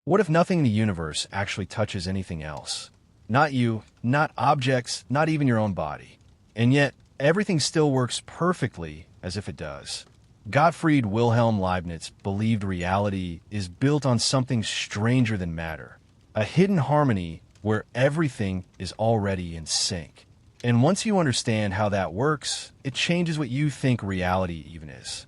What if nothing in the universe actually touches anything else? Not you, not objects, not even your own body. And yet, everything still works perfectly as if it does. Gottfried Wilhelm Leibniz believed reality is built on something stranger than matter, a hidden harmony where everything is already in sync. And once you understand how that works, it changes what you think reality even is.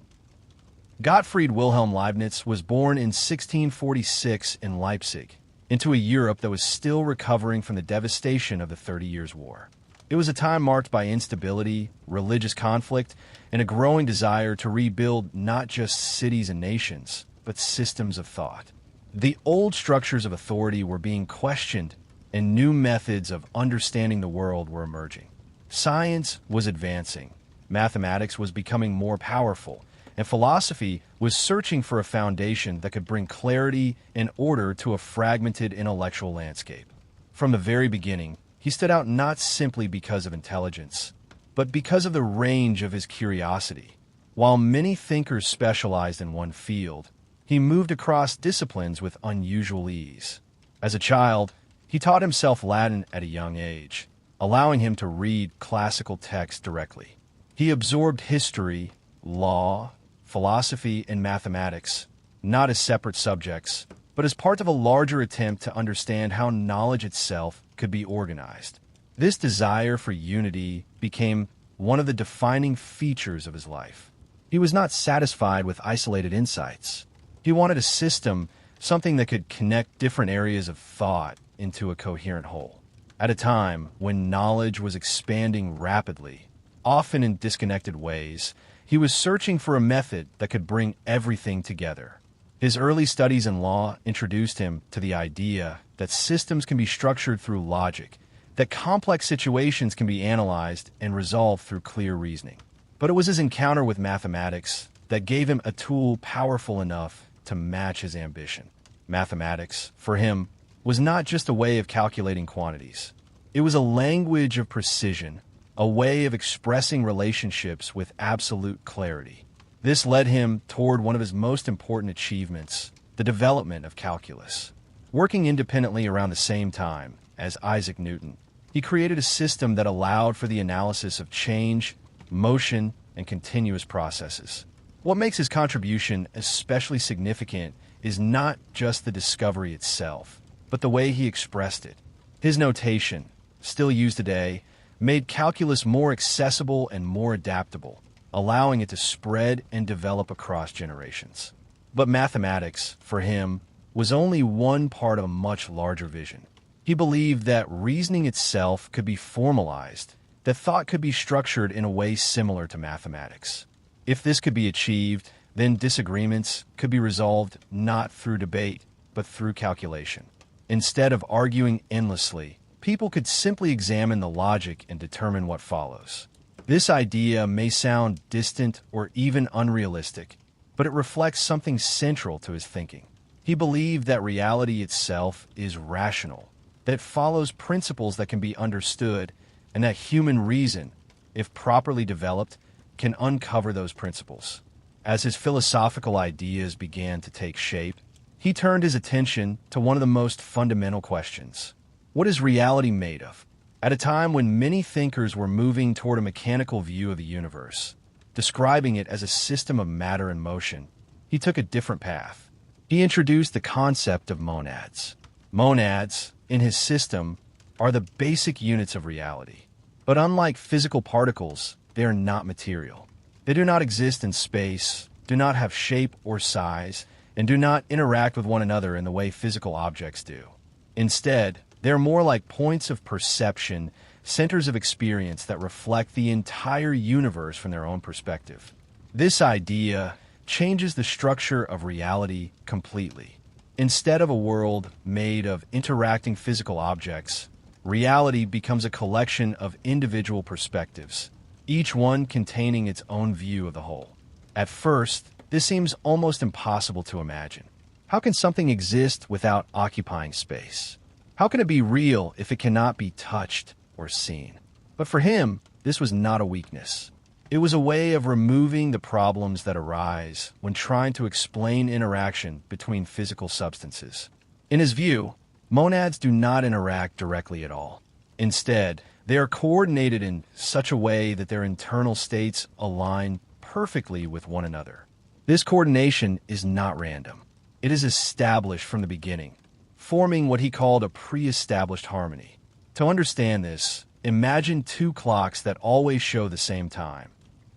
Gottfried Wilhelm Leibniz was born in 1646 in Leipzig, into a Europe that was still recovering from the devastation of the 30 Years' War. It was a time marked by instability, religious conflict, and a growing desire to rebuild not just cities and nations, but systems of thought. The old structures of authority were being questioned, and new methods of understanding the world were emerging. Science was advancing, mathematics was becoming more powerful, and philosophy was searching for a foundation that could bring clarity and order to a fragmented intellectual landscape. From the very beginning, he stood out not simply because of intelligence, but because of the range of his curiosity. While many thinkers specialized in one field, he moved across disciplines with unusual ease. As a child, he taught himself Latin at a young age, allowing him to read classical texts directly. He absorbed history, law, philosophy, and mathematics, not as separate subjects, but as part of a larger attempt to understand how knowledge itself could be organized. This desire for unity became one of the defining features of his life. He was not satisfied with isolated insights. He wanted a system, something that could connect different areas of thought into a coherent whole. At a time when knowledge was expanding rapidly, often in disconnected ways, he was searching for a method that could bring everything together. His early studies in law introduced him to the idea that systems can be structured through logic, that complex situations can be analyzed and resolved through clear reasoning. But it was his encounter with mathematics that gave him a tool powerful enough to match his ambition. Mathematics, for him, was not just a way of calculating quantities. It was a language of precision, a way of expressing relationships with absolute clarity. This led him toward one of his most important achievements, the development of calculus. Working independently around the same time as Isaac Newton, he created a system that allowed for the analysis of change, motion, and continuous processes. What makes his contribution especially significant is not just the discovery itself, but the way he expressed it. His notation, still used today, made calculus more accessible and more adaptable, allowing it to spread and develop across generations. But mathematics, for him, was only one part of a much larger vision. He believed that reasoning itself could be formalized, that thought could be structured in a way similar to mathematics. If this could be achieved, then disagreements could be resolved not through debate, but through calculation. Instead of arguing endlessly, people could simply examine the logic and determine what follows. This idea may sound distant or even unrealistic, but it reflects something central to his thinking. He believed that reality itself is rational, that it follows principles that can be understood, and that human reason, if properly developed, can uncover those principles. As his philosophical ideas began to take shape, he turned his attention to one of the most fundamental questions. What is reality made of? At a time when many thinkers were moving toward a mechanical view of the universe, describing it as a system of matter and motion, he took a different path. He introduced the concept of monads. Monads, in his system, are the basic units of reality. But unlike physical particles, they are not material. They do not exist in space, do not have shape or size, and do not interact with one another in the way physical objects do. Instead, they are more like points of perception, centers of experience that reflect the entire universe from their own perspective. This idea changes the structure of reality completely. Instead of a world made of interacting physical objects, reality becomes a collection of individual perspectives, each one containing its own view of the whole. At first, this seems almost impossible to imagine. How can something exist without occupying space? How can it be real if it cannot be touched or seen? But for him, this was not a weakness. It was a way of removing the problems that arise when trying to explain interaction between physical substances. In his view, monads do not interact directly at all. Instead, they are coordinated in such a way that their internal states align perfectly with one another. This coordination is not random. It is established from the beginning, forming what he called a pre-established harmony. To understand this, imagine two clocks that always show the same time,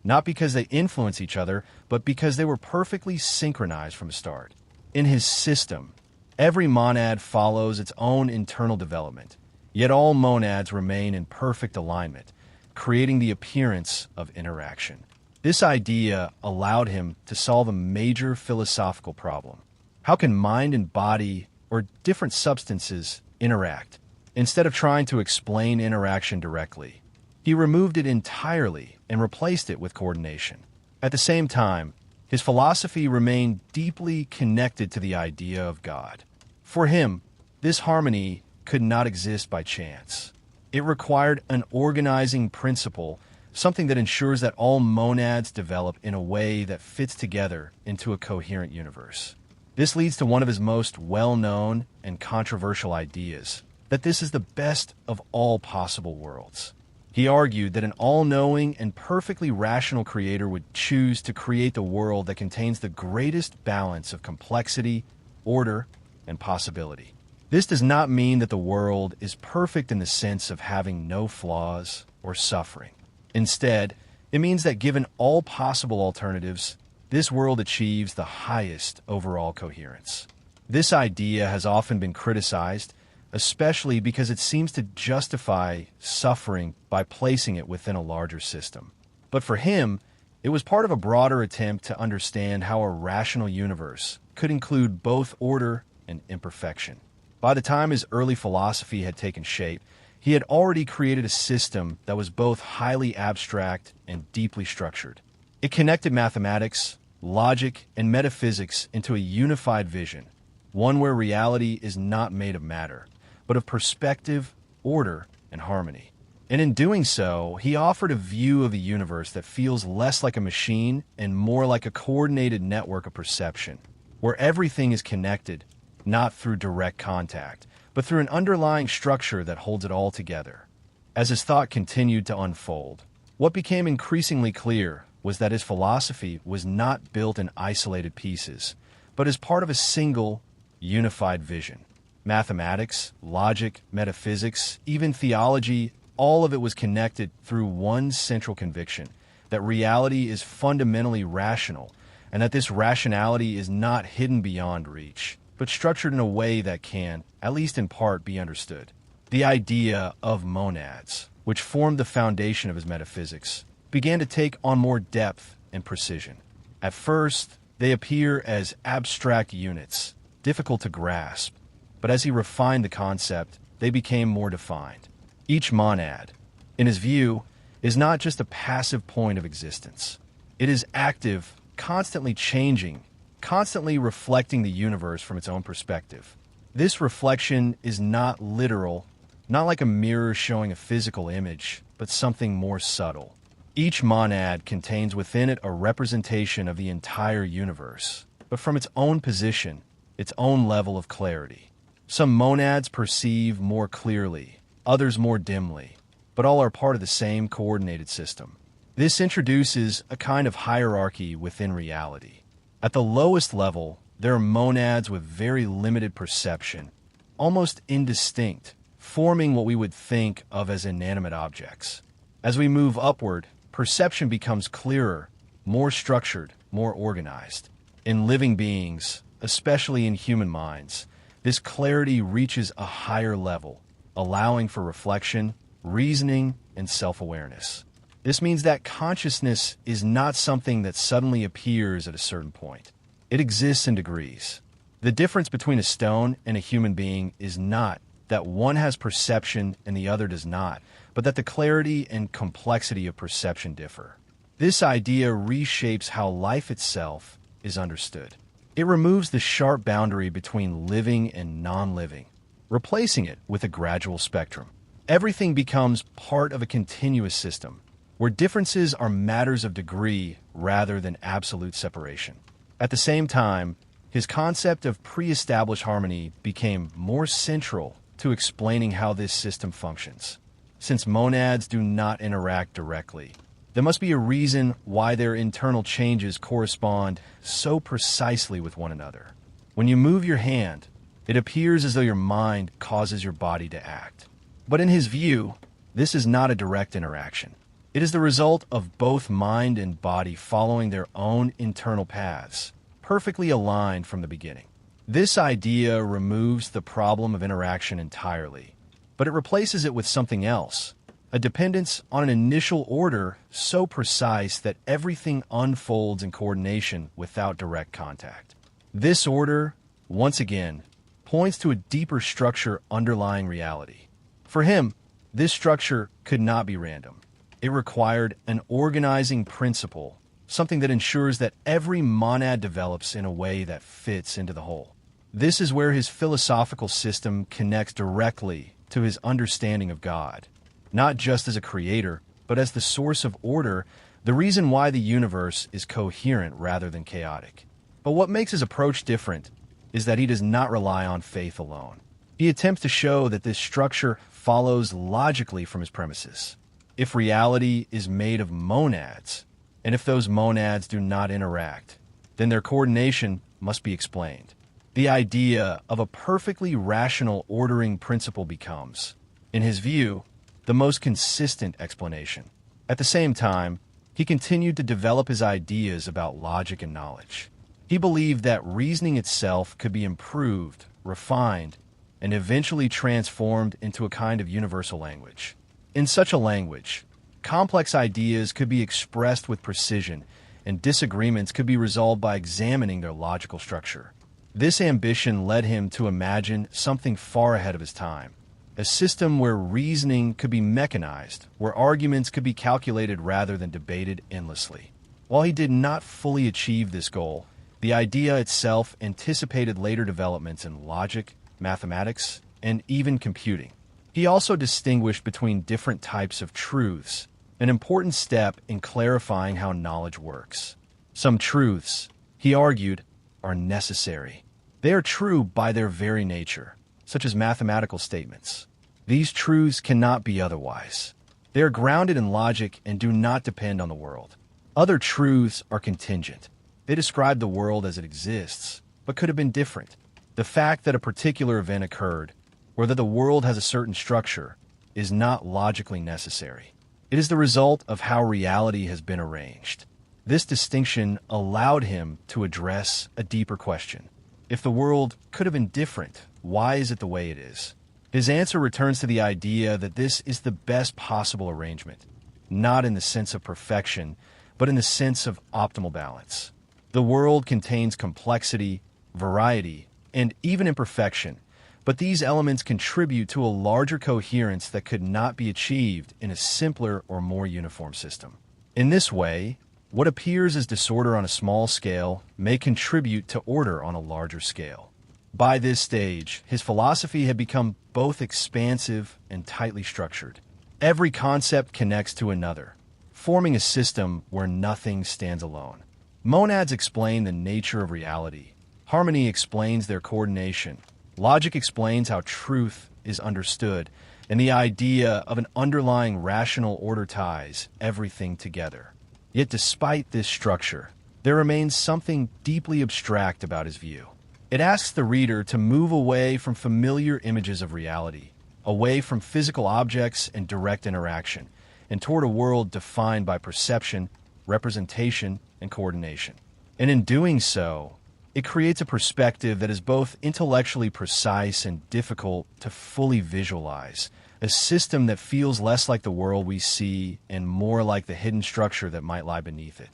not because they influence each other, but because they were perfectly synchronized from the start. In his system, every monad follows its own internal development, yet all monads remain in perfect alignment, creating the appearance of interaction. This idea allowed him to solve a major philosophical problem. How can mind and body, or different substances, interact? Instead of trying to explain interaction directly, he removed it entirely and replaced it with coordination. At the same time, his philosophy remained deeply connected to the idea of God. For him, this harmony could not exist by chance. It required an organizing principle, something that ensures that all monads develop in a way that fits together into a coherent universe. This leads to one of his most well-known and controversial ideas, that this is the best of all possible worlds. He argued that an all-knowing and perfectly rational creator would choose to create the world that contains the greatest balance of complexity, order, and possibility. This does not mean that the world is perfect in the sense of having no flaws or suffering. Instead, it means that given all possible alternatives, this world achieves the highest overall coherence. This idea has often been criticized, especially because it seems to justify suffering by placing it within a larger system. But for him, it was part of a broader attempt to understand how a rational universe could include both order and imperfection. By the time his early philosophy had taken shape, he had already created a system that was both highly abstract and deeply structured. It connected mathematics, logic, and metaphysics into a unified vision, one where reality is not made of matter, but of perspective, order, and harmony. And in doing so, he offered a view of the universe that feels less like a machine and more like a coordinated network of perception, where everything is connected, not through direct contact, but through an underlying structure that holds it all together. As his thought continued to unfold, what became increasingly clear was that his philosophy was not built in isolated pieces, but as part of a single, unified vision. Mathematics, logic, metaphysics, even theology, all of it was connected through one central conviction, that reality is fundamentally rational, and that this rationality is not hidden beyond reach, but structured in a way that can, at least in part, be understood. The idea of monads, which formed the foundation of his metaphysics, began to take on more depth and precision. At first, they appear as abstract units, difficult to grasp, but as he refined the concept, they became more defined. Each monad, in his view, is not just a passive point of existence. It is active, constantly changing, constantly reflecting the universe from its own perspective. This reflection is not literal, not like a mirror showing a physical image, but something more subtle. Each monad contains within it a representation of the entire universe, but from its own position, its own level of clarity. Some monads perceive more clearly, others more dimly, but all are part of the same coordinated system. This introduces a kind of hierarchy within reality. At the lowest level, there are monads with very limited perception, almost indistinct, forming what we would think of as inanimate objects. As we move upward, perception becomes clearer, more structured, more organized. In living beings, especially in human minds, this clarity reaches a higher level, allowing for reflection, reasoning, and self-awareness. This means that consciousness is not something that suddenly appears at a certain point. It exists in degrees. The difference between a stone and a human being is not that one has perception and the other does not, but that the clarity and complexity of perception differ. This idea reshapes how life itself is understood. It removes the sharp boundary between living and non-living, replacing it with a gradual spectrum. Everything becomes part of a continuous system, where differences are matters of degree rather than absolute separation. At the same time, his concept of pre-established harmony became more central to explaining how this system functions. Since monads do not interact directly, there must be a reason why their internal changes correspond so precisely with one another. When you move your hand, it appears as though your mind causes your body to act. But in his view, this is not a direct interaction. It is the result of both mind and body following their own internal paths, perfectly aligned from the beginning. This idea removes the problem of interaction entirely, but it replaces it with something else, a dependence on an initial order so precise that everything unfolds in coordination without direct contact. This order, once again, points to a deeper structure underlying reality. For him, this structure could not be random. It required an organizing principle, something that ensures that every monad develops in a way that fits into the whole. This is where his philosophical system connects directly to his understanding of God, not just as a creator, but as the source of order, the reason why the universe is coherent rather than chaotic. But what makes his approach different is that he does not rely on faith alone. He attempts to show that this structure follows logically from his premises. If reality is made of monads, and if those monads do not interact, then their coordination must be explained. The idea of a perfectly rational ordering principle becomes, in his view, the most consistent explanation. At the same time, he continued to develop his ideas about logic and knowledge. He believed that reasoning itself could be improved, refined, and eventually transformed into a kind of universal language. In such a language, complex ideas could be expressed with precision, and disagreements could be resolved by examining their logical structure. This ambition led him to imagine something far ahead of his time, a system where reasoning could be mechanized, where arguments could be calculated rather than debated endlessly. While he did not fully achieve this goal, the idea itself anticipated later developments in logic, mathematics, and even computing. He also distinguished between different types of truths, an important step in clarifying how knowledge works. Some truths, he argued, are necessary. They are true by their very nature, such as mathematical statements. These truths cannot be otherwise. They are grounded in logic and do not depend on the world. Other truths are contingent. They describe the world as it exists, but could have been different. The fact that a particular event occurred, or that the world has a certain structure, is not logically necessary. It is the result of how reality has been arranged. This distinction allowed him to address a deeper question. If the world could have been different, why is it the way it is? His answer returns to the idea that this is the best possible arrangement, not in the sense of perfection, but in the sense of optimal balance. The world contains complexity, variety, and even imperfection, but these elements contribute to a larger coherence that could not be achieved in a simpler or more uniform system. In this way, what appears as disorder on a small scale may contribute to order on a larger scale. By this stage, his philosophy had become both expansive and tightly structured. Every concept connects to another, forming a system where nothing stands alone. Monads explain the nature of reality. Harmony explains their coordination. Logic explains how truth is understood, and the idea of an underlying rational order ties everything together. Yet despite this structure, there remains something deeply abstract about his view. It asks the reader to move away from familiar images of reality, away from physical objects and direct interaction, and toward a world defined by perception, representation, and coordination. And in doing so, it creates a perspective that is both intellectually precise and difficult to fully visualize, a system that feels less like the world we see and more like the hidden structure that might lie beneath it.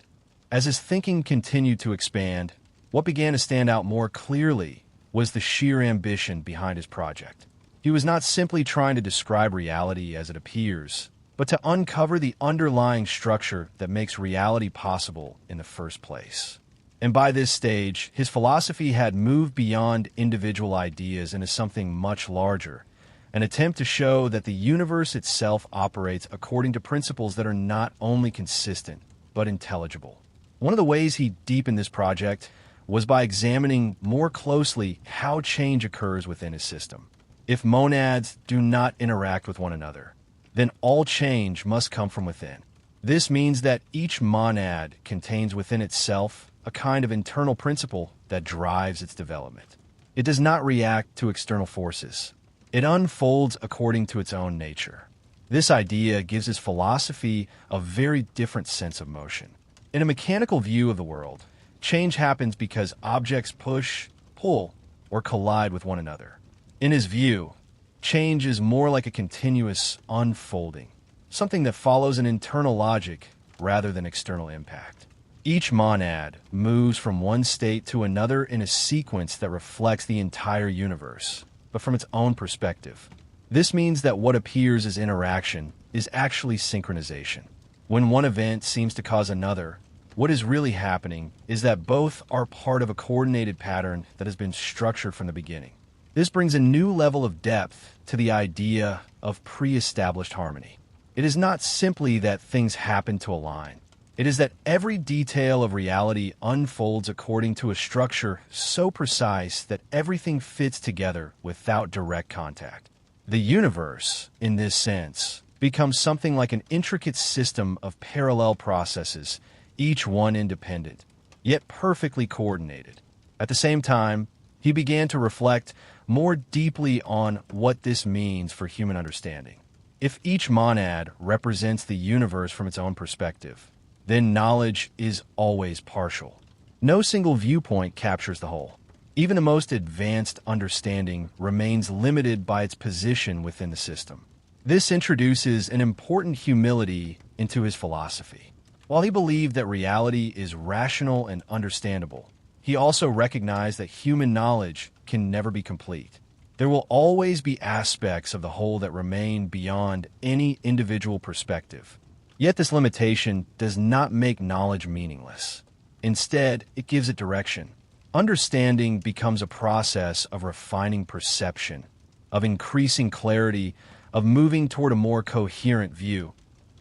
As his thinking continued to expand, what began to stand out more clearly was the sheer ambition behind his project. He was not simply trying to describe reality as it appears, but to uncover the underlying structure that makes reality possible in the first place. And by this stage, his philosophy had moved beyond individual ideas into something much larger, an attempt to show that the universe itself operates according to principles that are not only consistent, but intelligible. One of the ways he deepened this project was by examining more closely how change occurs within his system. If monads do not interact with one another, then all change must come from within. This means that each monad contains within itself a kind of internal principle that drives its development. It does not react to external forces. It unfolds according to its own nature. This idea gives his philosophy a very different sense of motion. In a mechanical view of the world, change happens because objects push, pull, or collide with one another. In his view, change is more like a continuous unfolding, something that follows an internal logic rather than external impact. Each monad moves from one state to another in a sequence that reflects the entire universe, but from its own perspective. This means that what appears as interaction is actually synchronization. When one event seems to cause another, what is really happening is that both are part of a coordinated pattern that has been structured from the beginning. This brings a new level of depth to the idea of pre-established harmony. It is not simply that things happen to align. It is that every detail of reality unfolds according to a structure so precise that everything fits together without direct contact. The universe, in this sense, becomes something like an intricate system of parallel processes, each one independent, yet perfectly coordinated. At the same time, he began to reflect more deeply on what this means for human understanding. If each monad represents the universe from its own perspective, then knowledge is always partial. No single viewpoint captures the whole. Even the most advanced understanding remains limited by its position within the system. This introduces an important humility into his philosophy. While he believed that reality is rational and understandable, he also recognized that human knowledge can never be complete. There will always be aspects of the whole that remain beyond any individual perspective. Yet this limitation does not make knowledge meaningless. Instead, it gives it direction. Understanding becomes a process of refining perception, of increasing clarity, of moving toward a more coherent view,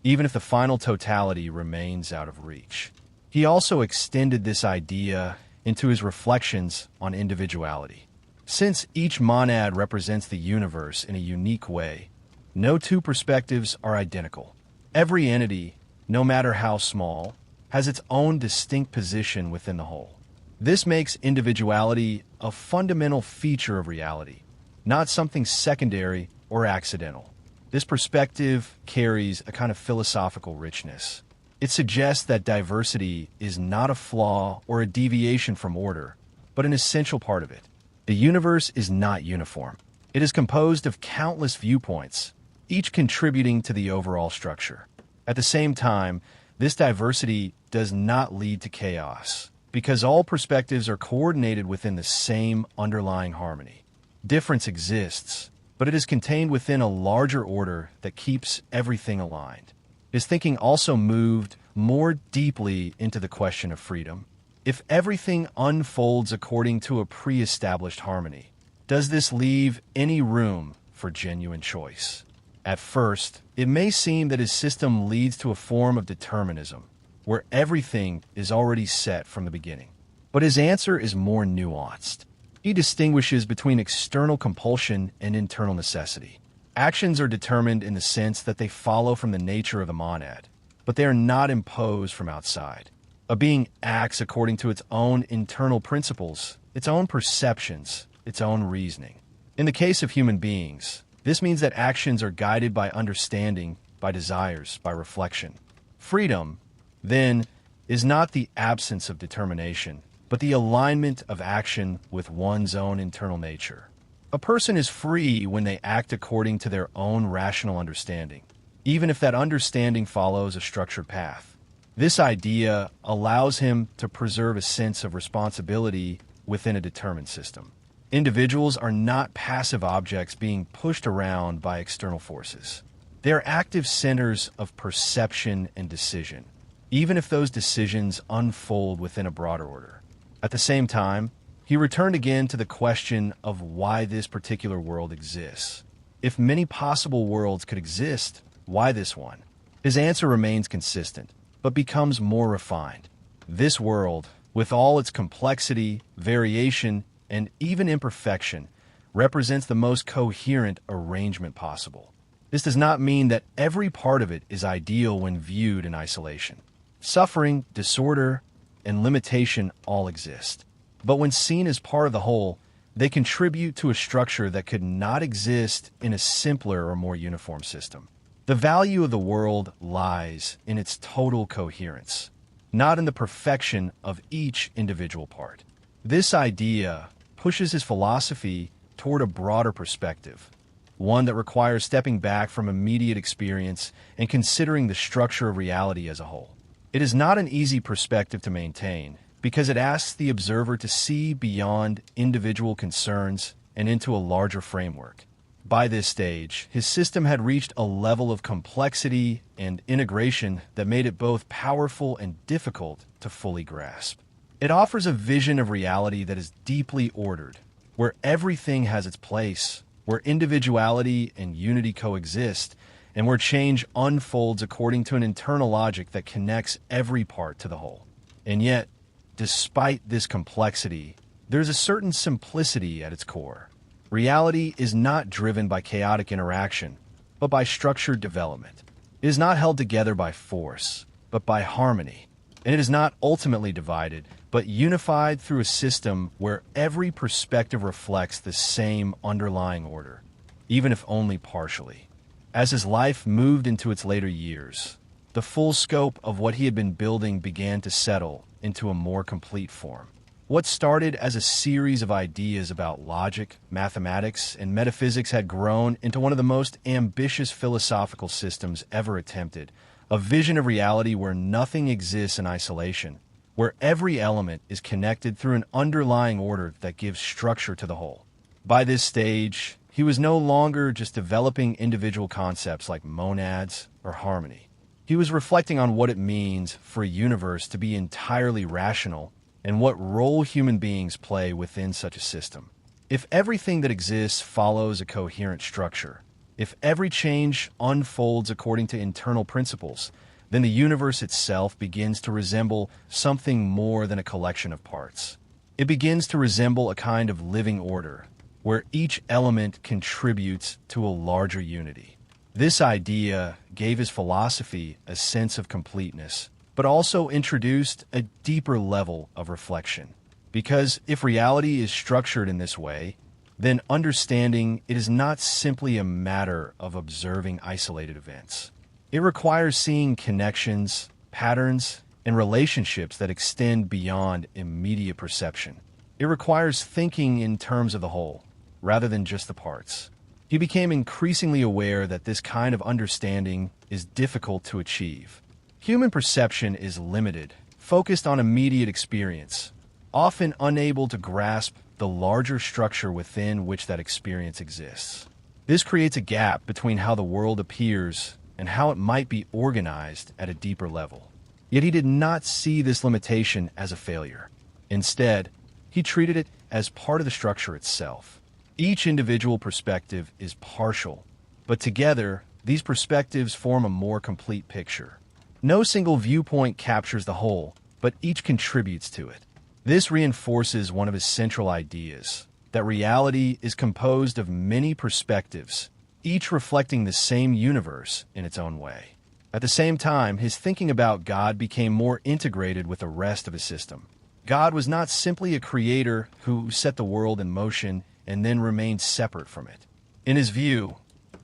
even if the final totality remains out of reach. He also extended this idea into his reflections on individuality. Since each monad represents the universe in a unique way, no two perspectives are identical. Every entity, no matter how small, has its own distinct position within the whole. This makes individuality a fundamental feature of reality, not something secondary or accidental. This perspective carries a kind of philosophical richness. It suggests that diversity is not a flaw or a deviation from order, but an essential part of it. The universe is not uniform. It is composed of countless viewpoints, each contributing to the overall structure. At the same time, this diversity does not lead to chaos, because all perspectives are coordinated within the same underlying harmony. Difference exists, but it is contained within a larger order that keeps everything aligned. His thinking also moved more deeply into the question of freedom. If everything unfolds according to a pre-established harmony, does this leave any room for genuine choice? At first, it may seem that his system leads to a form of determinism, where everything is already set from the beginning. But his answer is more nuanced. He distinguishes between external compulsion and internal necessity. Actions are determined in the sense that they follow from the nature of the monad, but they are not imposed from outside. A being acts according to its own internal principles, its own perceptions, its own reasoning. In the case of human beings, this means that actions are guided by understanding, by desires, by reflection. Freedom, then, is not the absence of determination, but the alignment of action with one's own internal nature. A person is free when they act according to their own rational understanding, even if that understanding follows a structured path. This idea allows him to preserve a sense of responsibility within a determined system. Individuals are not passive objects being pushed around by external forces. They are active centers of perception and decision, even if those decisions unfold within a broader order. At the same time, he returned again to the question of why this particular world exists. If many possible worlds could exist, why this one? His answer remains consistent, but becomes more refined. This world, with all its complexity, variation, and even imperfection, represents the most coherent arrangement possible. This does not mean that every part of it is ideal when viewed in isolation. Suffering, disorder, and limitation all exist. But when seen as part of the whole, they contribute to a structure that could not exist in a simpler or more uniform system. The value of the world lies in its total coherence, not in the perfection of each individual part. This idea pushes his philosophy toward a broader perspective, one that requires stepping back from immediate experience and considering the structure of reality as a whole. It is not an easy perspective to maintain, because it asks the observer to see beyond individual concerns and into a larger framework. By this stage, his system had reached a level of complexity and integration that made it both powerful and difficult to fully grasp. It offers a vision of reality that is deeply ordered, where everything has its place, where individuality and unity coexist, and where change unfolds according to an internal logic that connects every part to the whole. And yet, despite this complexity, there's a certain simplicity at its core. Reality is not driven by chaotic interaction, but by structured development. It is not held together by force, but by harmony. And it is not ultimately divided, but unified through a system where every perspective reflects the same underlying order, even if only partially. As his life moved into its later years, the full scope of what he had been building began to settle into a more complete form. What started as a series of ideas about logic, mathematics, and metaphysics had grown into one of the most ambitious philosophical systems ever attempted, a vision of reality where nothing exists in isolation, where every element is connected through an underlying order that gives structure to the whole. By this stage, he was no longer just developing individual concepts like monads or harmony. He was reflecting on what it means for a universe to be entirely rational and what role human beings play within such a system. If everything that exists follows a coherent structure, if every change unfolds according to internal principles, then the universe itself begins to resemble something more than a collection of parts. It begins to resemble a kind of living order, where each element contributes to a larger unity. This idea gave his philosophy a sense of completeness, but also introduced a deeper level of reflection. Because if reality is structured in this way, then understanding it is not simply a matter of observing isolated events. It requires seeing connections, patterns, and relationships that extend beyond immediate perception. It requires thinking in terms of the whole, rather than just the parts. He became increasingly aware that this kind of understanding is difficult to achieve. Human perception is limited, focused on immediate experience, often unable to grasp the larger structure within which that experience exists. This creates a gap between how the world appears and how it might be organized at a deeper level. Yet he did not see this limitation as a failure. Instead, he treated it as part of the structure itself. Each individual perspective is partial, but together, these perspectives form a more complete picture. No single viewpoint captures the whole, but each contributes to it. This reinforces one of his central ideas, that reality is composed of many perspectives, each reflecting the same universe in its own way. At the same time, his thinking about God became more integrated with the rest of his system. God was not simply a creator who set the world in motion and then remained separate from it. In his view,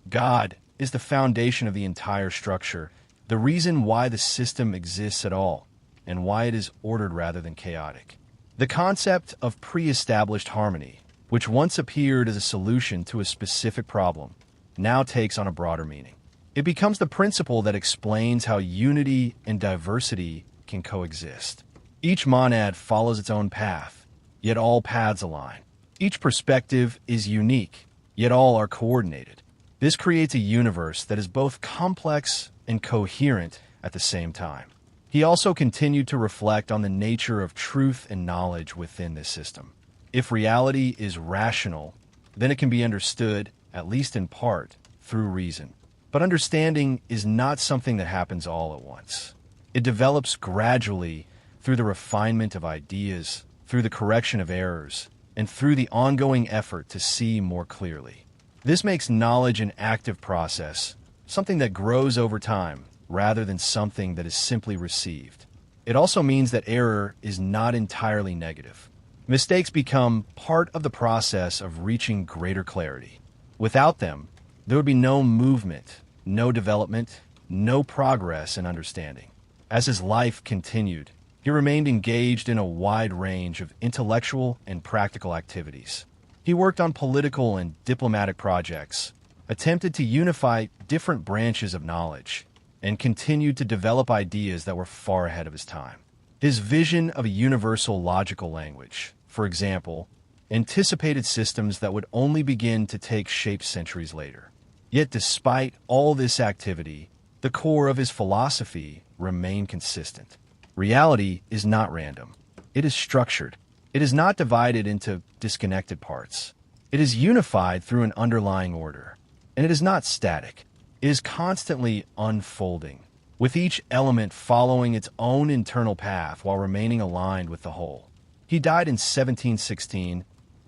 God is the foundation of the entire structure, the reason why the system exists at all, and why it is ordered rather than chaotic. The concept of pre-established harmony, which once appeared as a solution to a specific problem, now takes on a broader meaning. It becomes the principle that explains how unity and diversity can coexist. Each monad follows its own path, yet all paths align. Each perspective is unique, yet all are coordinated. This creates a universe that is both complex and coherent at the same time. He also continued to reflect on the nature of truth and knowledge within this system. If reality is rational, then it can be understood, at least in part, through reason. But understanding is not something that happens all at once. It develops gradually through the refinement of ideas, through the correction of errors, and through the ongoing effort to see more clearly. This makes knowledge an active process, something that grows over time, rather than something that is simply received. It also means that error is not entirely negative. Mistakes become part of the process of reaching greater clarity. Without them, there would be no movement, no development, no progress in understanding. As his life continued, he remained engaged in a wide range of intellectual and practical activities. He worked on political and diplomatic projects, attempted to unify different branches of knowledge, and continued to develop ideas that were far ahead of his time. His vision of a universal logical language, for example, anticipated systems that would only begin to take shape centuries later. Yet despite all this activity, the core of his philosophy remained consistent. Reality is not random. It is structured. It is not divided into disconnected parts. It is unified through an underlying order. And it is not static. It is constantly unfolding, with each element following its own internal path while remaining aligned with the whole. He died in 1716,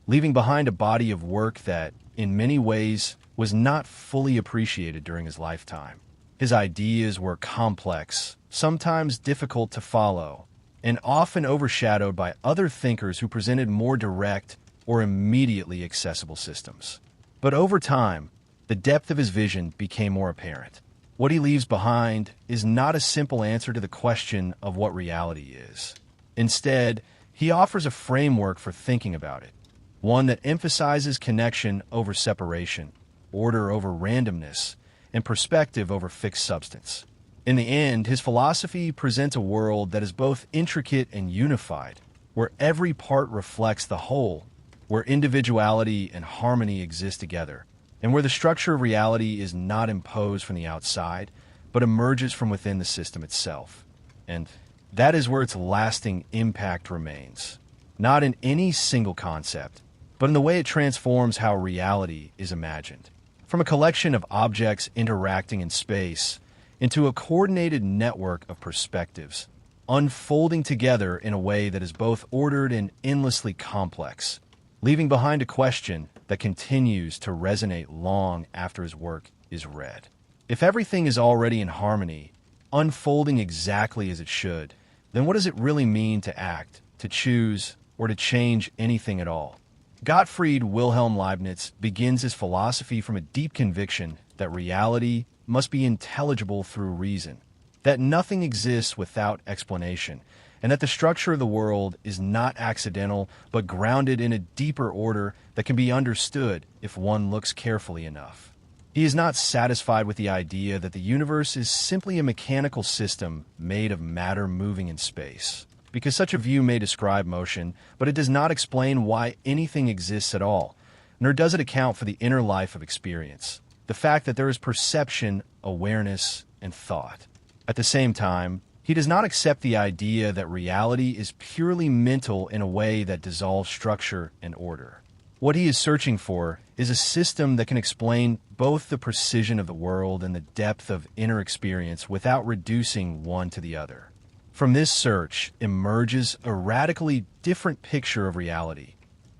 leaving behind a body of work that, in many ways, was not fully appreciated during his lifetime. His ideas were complex, sometimes difficult to follow, and often overshadowed by other thinkers who presented more direct or immediately accessible systems. But over time, the depth of his vision became more apparent. What he leaves behind is not a simple answer to the question of what reality is. Instead, he offers a framework for thinking about it, one that emphasizes connection over separation, order over randomness, and perspective over fixed substance. In the end, his philosophy presents a world that is both intricate and unified, where every part reflects the whole, where individuality and harmony exist together, and where the structure of reality is not imposed from the outside, but emerges from within the system itself. And that is where its lasting impact remains, not in any single concept, but in the way it transforms how reality is imagined. From a collection of objects interacting in space into a coordinated network of perspectives, unfolding together in a way that is both ordered and endlessly complex, leaving behind a question that continues to resonate long after his work is read. If everything is already in harmony, unfolding exactly as it should, then what does it really mean to act, to choose, or to change anything at all? Gottfried Wilhelm Leibniz begins his philosophy from a deep conviction that reality must be intelligible through reason, that nothing exists without explanation, and that the structure of the world is not accidental but grounded in a deeper order that can be understood if one looks carefully enough. He is not satisfied with the idea that the universe is simply a mechanical system made of matter moving in space, because such a view may describe motion, but it does not explain why anything exists at all, nor does it account for the inner life of experience, the fact that there is perception, awareness, and thought. At the same time, he does not accept the idea that reality is purely mental in a way that dissolves structure and order. What he is searching for is a system that can explain both the precision of the world and the depth of inner experience without reducing one to the other. From this search emerges a radically different picture of reality,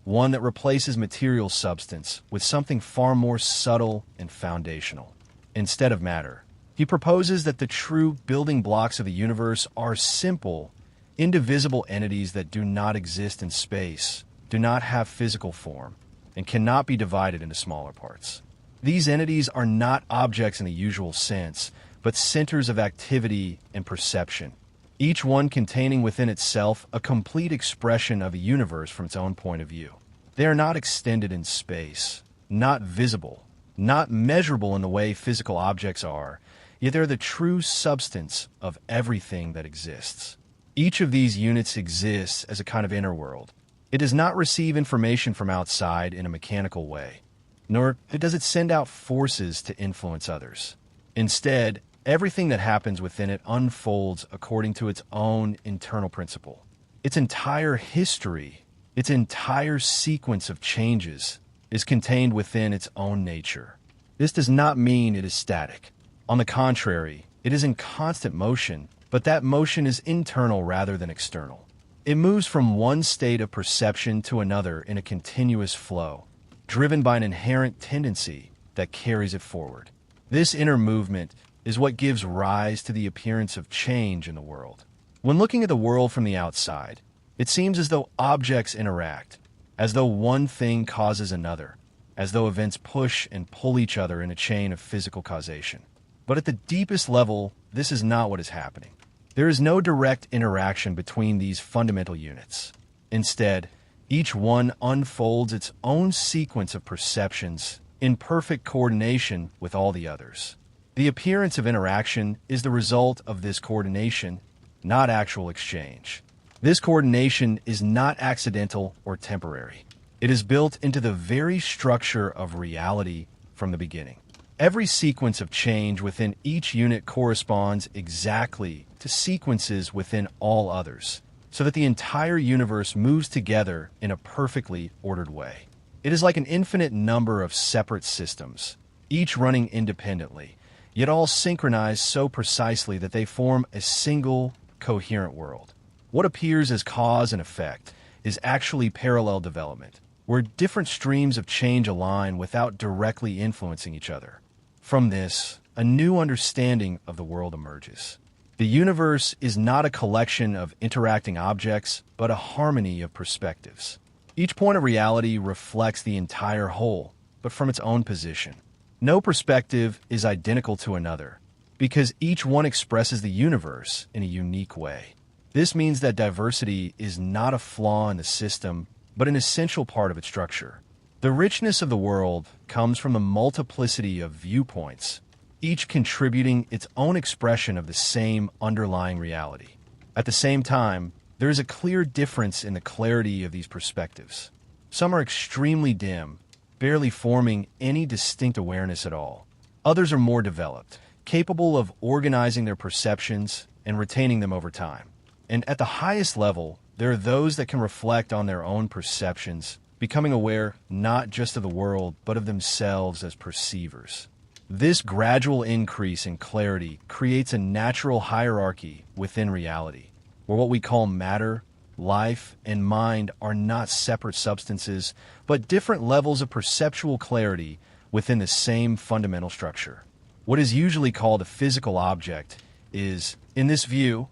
one that replaces material substance with something far more subtle and foundational. Instead of matter, he proposes that the true building blocks of the universe are simple, indivisible entities that do not exist in space, do not have physical form, and cannot be divided into smaller parts. These entities are not objects in the usual sense, but centers of activity and perception, each one containing within itself a complete expression of a universe from its own point of view. They are not extended in space, not visible, not measurable in the way physical objects are, yet they're the true substance of everything that exists. Each of these units exists as a kind of inner world. It does not receive information from outside in a mechanical way, nor does it send out forces to influence others. Instead, everything that happens within it unfolds according to its own internal principle. Its entire history, its entire sequence of changes, is contained within its own nature. This does not mean it is static. On the contrary, it is in constant motion, but that motion is internal rather than external. It moves from one state of perception to another in a continuous flow, driven by an inherent tendency that carries it forward. This inner movement is what gives rise to the appearance of change in the world. When looking at the world from the outside, it seems as though objects interact, as though one thing causes another, as though events push and pull each other in a chain of physical causation. But at the deepest level, this is not what is happening. There is no direct interaction between these fundamental units. Instead, each one unfolds its own sequence of perceptions in perfect coordination with all the others. The appearance of interaction is the result of this coordination, not actual exchange. This coordination is not accidental or temporary. It is built into the very structure of reality from the beginning. Every sequence of change within each unit corresponds exactly to sequences within all others, so that the entire universe moves together in a perfectly ordered way. It is like an infinite number of separate systems, each running independently, yet all synchronized so precisely that they form a single, coherent world. What appears as cause and effect is actually parallel development, where different streams of change align without directly influencing each other. From this, a new understanding of the world emerges. The universe is not a collection of interacting objects, but a harmony of perspectives. Each point of reality reflects the entire whole, but from its own position. No perspective is identical to another, because each one expresses the universe in a unique way. This means that diversity is not a flaw in the system, but an essential part of its structure. The richness of the world comes from the multiplicity of viewpoints, each contributing its own expression of the same underlying reality. At the same time, there is a clear difference in the clarity of these perspectives. Some are extremely dim, barely forming any distinct awareness at all. Others are more developed, capable of organizing their perceptions and retaining them over time. And at the highest level, there are those that can reflect on their own perceptions, becoming aware not just of the world, but of themselves as perceivers. This gradual increase in clarity creates a natural hierarchy within reality, where what we call matter, life, and mind are not separate substances, but different levels of perceptual clarity within the same fundamental structure. What is usually called a physical object is, in this view,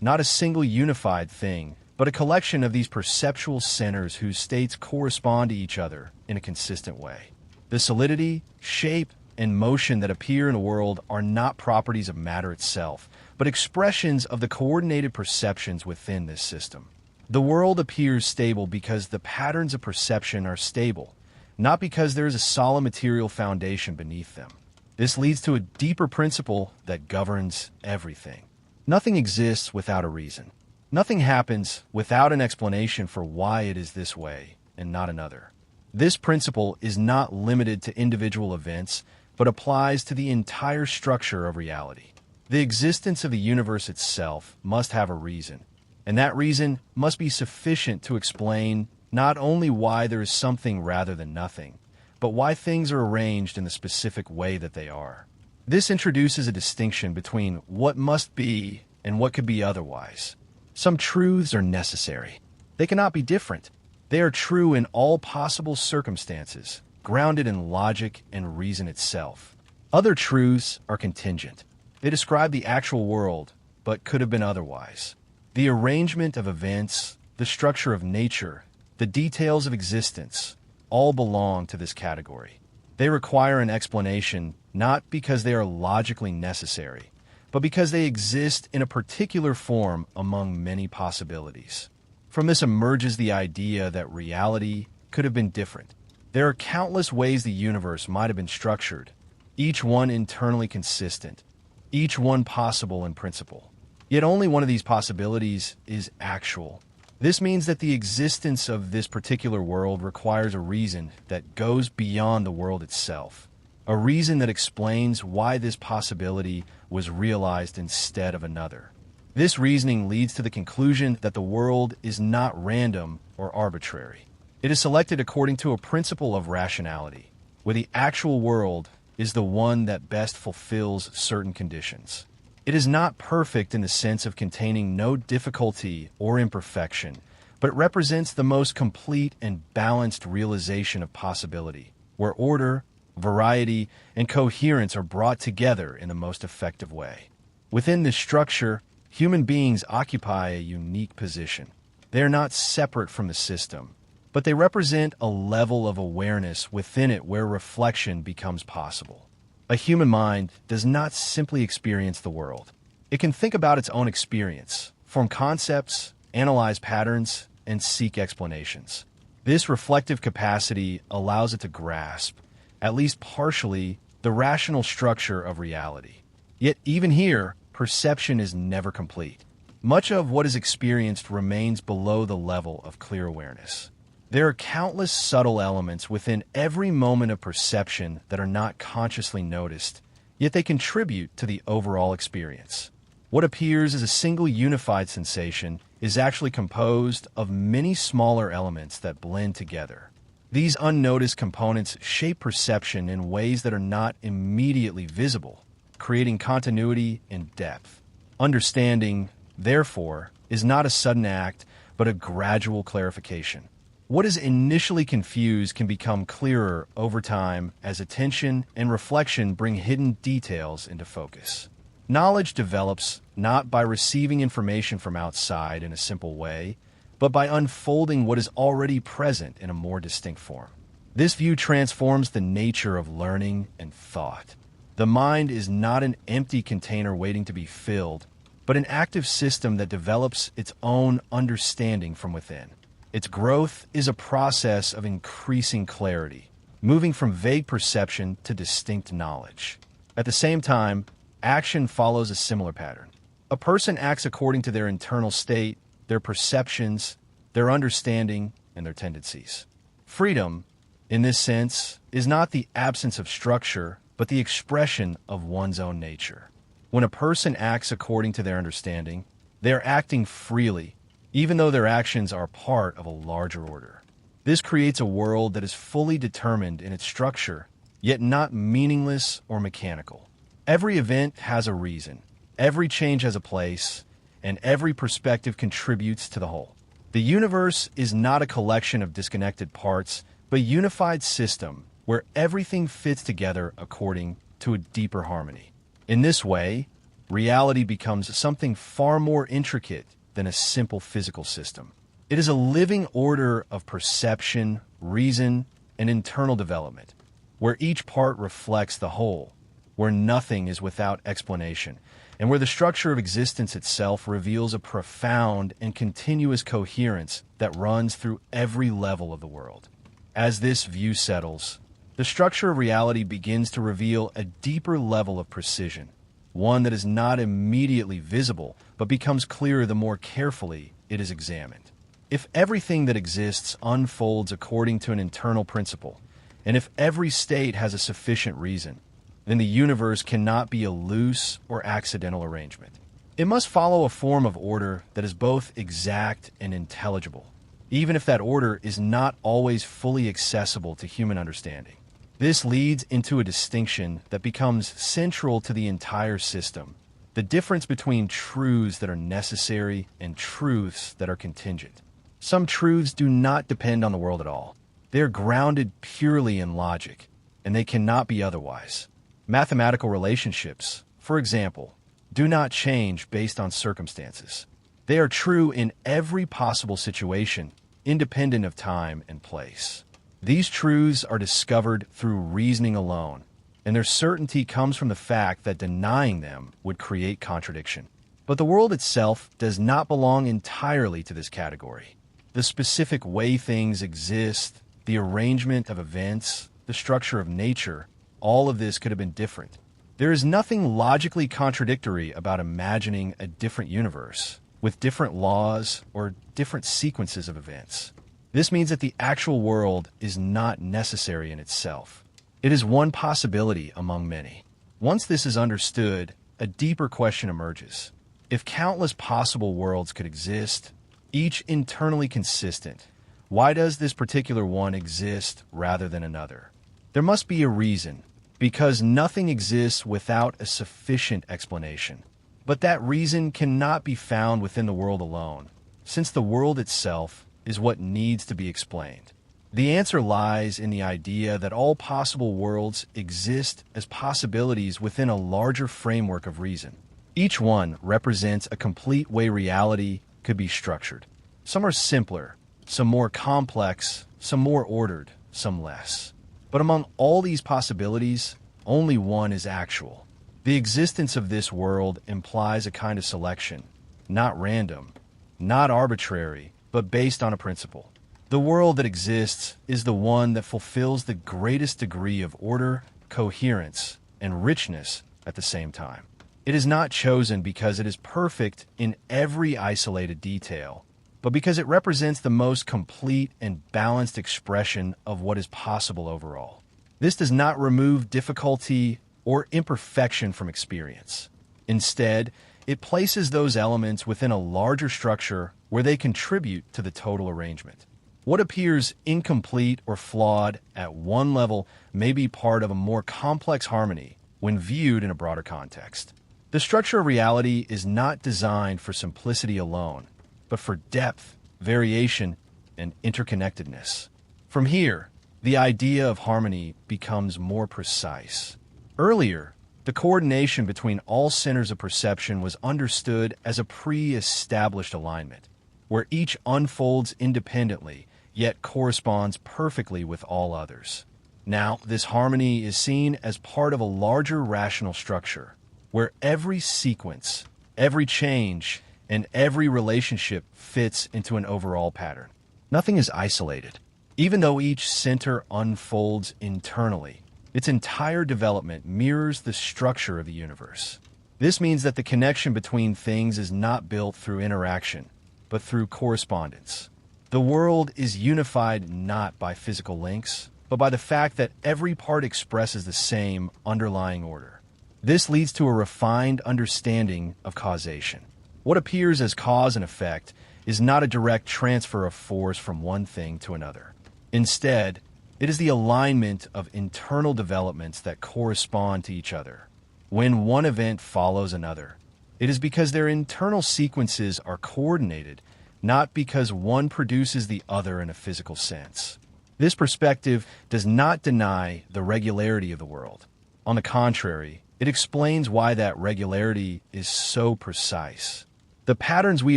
not a single unified thing, but a collection of these perceptual centers whose states correspond to each other in a consistent way. The solidity, shape, and motion that appear in a world are not properties of matter itself, but expressions of the coordinated perceptions within this system. The world appears stable because the patterns of perception are stable, not because there is a solid material foundation beneath them. This leads to a deeper principle that governs everything. Nothing exists without a reason. Nothing happens without an explanation for why it is this way and not another. This principle is not limited to individual events, but applies to the entire structure of reality. The existence of the universe itself must have a reason, and that reason must be sufficient to explain not only why there is something rather than nothing, but why things are arranged in the specific way that they are. This introduces a distinction between what must be and what could be otherwise. Some truths are necessary. They cannot be different. They are true in all possible circumstances, grounded in logic and reason itself. Other truths are contingent. They describe the actual world, but could have been otherwise. The arrangement of events, the structure of nature, the details of existence, all belong to this category. They require an explanation not because they are logically necessary, but because they exist in a particular form among many possibilities. From this emerges the idea that reality could have been different. There are countless ways the universe might have been structured, each one internally consistent, each one possible in principle. Yet only one of these possibilities is actual. This means that the existence of this particular world requires a reason that goes beyond the world itself, a reason that explains why this possibility was realized instead of another. This reasoning leads to the conclusion that the world is not random or arbitrary. It is selected according to a principle of rationality, where the actual world is the one that best fulfills certain conditions. It is not perfect in the sense of containing no difficulty or imperfection, but it represents the most complete and balanced realization of possibility, where order, variety, and coherence are brought together in the most effective way. Within this structure, human beings occupy a unique position. They are not separate from the system, but they represent a level of awareness within it where reflection becomes possible. A human mind does not simply experience the world. It can think about its own experience, form concepts, analyze patterns, and seek explanations. This reflective capacity allows it to grasp, at least partially, the rational structure of reality. Yet even here, perception is never complete. Much of what is experienced remains below the level of clear awareness. There are countless subtle elements within every moment of perception that are not consciously noticed, yet they contribute to the overall experience. What appears as a single unified sensation is actually composed of many smaller elements that blend together. These unnoticed components shape perception in ways that are not immediately visible, creating continuity and depth. Understanding, therefore, is not a sudden act, but a gradual clarification. What is initially confused can become clearer over time as attention and reflection bring hidden details into focus. Knowledge develops not by receiving information from outside in a simple way, but by unfolding what is already present in a more distinct form. This view transforms the nature of learning and thought. The mind is not an empty container waiting to be filled, but an active system that develops its own understanding from within. Its growth is a process of increasing clarity, moving from vague perception to distinct knowledge. At the same time, action follows a similar pattern. A person acts according to their internal state, their perceptions, their understanding, and their tendencies. Freedom, in this sense, is not the absence of structure, but the expression of one's own nature. When a person acts according to their understanding, they are acting freely, even though their actions are part of a larger order. This creates a world that is fully determined in its structure, yet not meaningless or mechanical. Every event has a reason, every change has a place, and every perspective contributes to the whole. The universe is not a collection of disconnected parts, but a unified system where everything fits together according to a deeper harmony. In this way, reality becomes something far more intricate than a simple physical system. It is a living order of perception, reason, and internal development, where each part reflects the whole, where nothing is without explanation, and where the structure of existence itself reveals a profound and continuous coherence that runs through every level of the world. As this view settles, the structure of reality begins to reveal a deeper level of precision, one that is not immediately visible, but becomes clearer the more carefully it is examined. If everything that exists unfolds according to an internal principle, and if every state has a sufficient reason, then the universe cannot be a loose or accidental arrangement. It must follow a form of order that is both exact and intelligible, even if that order is not always fully accessible to human understanding. This leads into a distinction that becomes central to the entire system: the difference between truths that are necessary and truths that are contingent. Some truths do not depend on the world at all. They are grounded purely in logic, and they cannot be otherwise. Mathematical relationships, for example, do not change based on circumstances. They are true in every possible situation, independent of time and place. These truths are discovered through reasoning alone, and their certainty comes from the fact that denying them would create contradiction. But the world itself does not belong entirely to this category. The specific way things exist, the arrangement of events, the structure of nature, all of this could have been different. There is nothing logically contradictory about imagining a different universe, with different laws or different sequences of events. This means that the actual world is not necessary in itself. It is one possibility among many. Once this is understood, a deeper question emerges. If countless possible worlds could exist, each internally consistent, why does this particular one exist rather than another? There must be a reason, because nothing exists without a sufficient explanation. But that reason cannot be found within the world alone, since the world itself is what needs to be explained. The answer lies in the idea that all possible worlds exist as possibilities within a larger framework of reason. Each one represents a complete way reality could be structured. Some are simpler, some more complex, some more ordered, some less. But among all these possibilities, only one is actual. The existence of this world implies a kind of selection, not random, not arbitrary, but based on a principle. The world that exists is the one that fulfills the greatest degree of order, coherence, and richness at the same time. It is not chosen because it is perfect in every isolated detail, but because it represents the most complete and balanced expression of what is possible overall. This does not remove difficulty or imperfection from experience. Instead, it places those elements within a larger structure where they contribute to the total arrangement. What appears incomplete or flawed at one level may be part of a more complex harmony when viewed in a broader context. The structure of reality is not designed for simplicity alone, but for depth, variation, and interconnectedness. From here, the idea of harmony becomes more precise. Earlier, the coordination between all centers of perception was understood as a pre-established alignment, where each unfolds independently yet corresponds perfectly with all others. Now, this harmony is seen as part of a larger rational structure, where every sequence, every change, and every relationship fits into an overall pattern. Nothing is isolated. Even though each center unfolds internally, its entire development mirrors the structure of the universe. This means that the connection between things is not built through interaction, but through correspondence. The world is unified not by physical links, but by the fact that every part expresses the same underlying order. This leads to a refined understanding of causation. What appears as cause and effect is not a direct transfer of force from one thing to another. Instead, it is the alignment of internal developments that correspond to each other. When one event follows another, it is because their internal sequences are coordinated, not because one produces the other in a physical sense. This perspective does not deny the regularity of the world. On the contrary, it explains why that regularity is so precise. The patterns we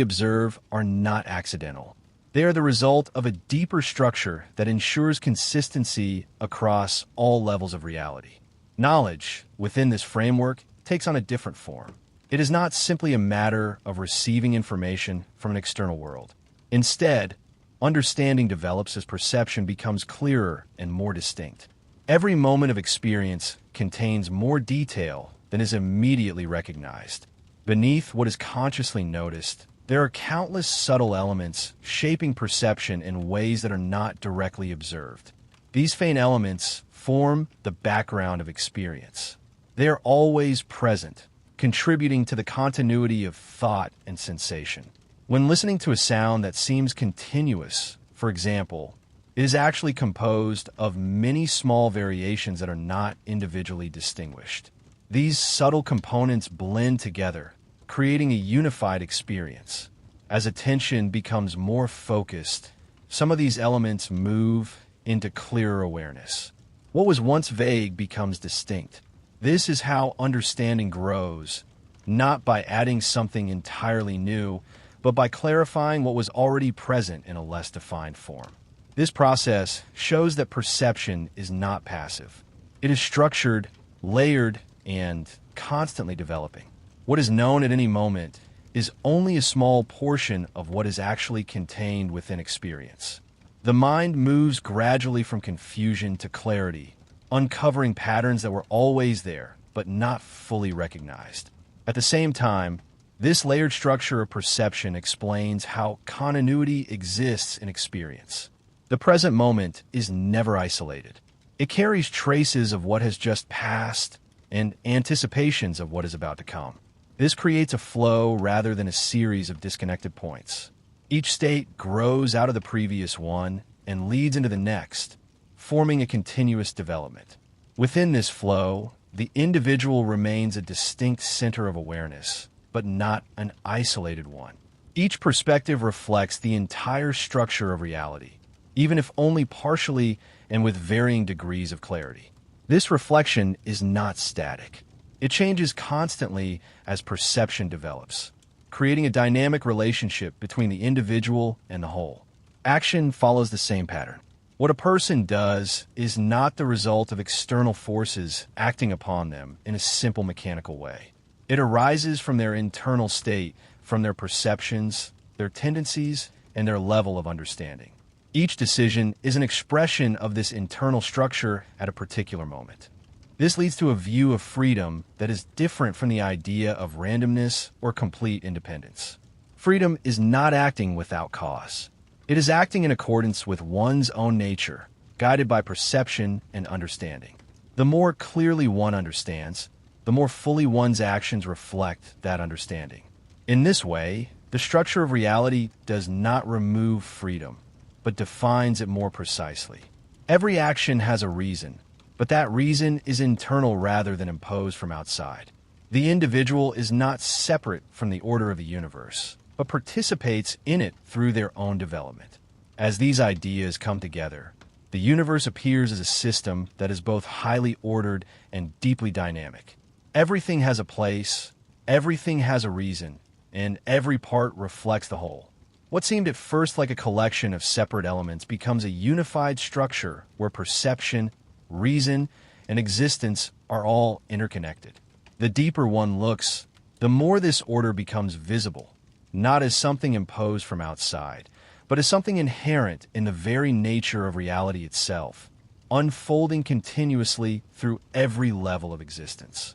observe are not accidental. They are the result of a deeper structure that ensures consistency across all levels of reality. Knowledge, within this framework, takes on a different form. It is not simply a matter of receiving information from an external world. Instead, understanding develops as perception becomes clearer and more distinct. Every moment of experience contains more detail than is immediately recognized. Beneath what is consciously noticed, there are countless subtle elements shaping perception in ways that are not directly observed. These faint elements form the background of experience. They are always present, contributing to the continuity of thought and sensation. When listening to a sound that seems continuous, for example, it is actually composed of many small variations that are not individually distinguished. These subtle components blend together, creating a unified experience. As attention becomes more focused, some of these elements move into clearer awareness. What was once vague becomes distinct. This is how understanding grows, not by adding something entirely new, but by clarifying what was already present in a less defined form. This process shows that perception is not passive. It is structured, layered, and constantly developing. What is known at any moment is only a small portion of what is actually contained within experience. The mind moves gradually from confusion to clarity, uncovering patterns that were always there, but not fully recognized. At the same time, this layered structure of perception explains how continuity exists in experience. The present moment is never isolated. It carries traces of what has just passed and anticipations of what is about to come. This creates a flow rather than a series of disconnected points. Each state grows out of the previous one and leads into the next, forming a continuous development. Within this flow, the individual remains a distinct center of awareness, but not an isolated one. Each perspective reflects the entire structure of reality, even if only partially and with varying degrees of clarity. This reflection is not static. It changes constantly as perception develops, creating a dynamic relationship between the individual and the whole. Action follows the same pattern. What a person does is not the result of external forces acting upon them in a simple mechanical way. It arises from their internal state, from their perceptions, their tendencies, and their level of understanding. Each decision is an expression of this internal structure at a particular moment. This leads to a view of freedom that is different from the idea of randomness or complete independence. Freedom is not acting without cause. It is acting in accordance with one's own nature, guided by perception and understanding. The more clearly one understands, the more fully one's actions reflect that understanding. In this way, the structure of reality does not remove freedom, but defines it more precisely. Every action has a reason, but that reason is internal rather than imposed from outside. The individual is not separate from the order of the universe, but participates in it through their own development. As these ideas come together, the universe appears as a system that is both highly ordered and deeply dynamic. Everything has a place, everything has a reason, and every part reflects the whole. What seemed at first like a collection of separate elements becomes a unified structure where perception, reason, and existence are all interconnected. The deeper one looks, the more this order becomes visible, not as something imposed from outside, but as something inherent in the very nature of reality itself, unfolding continuously through every level of existence.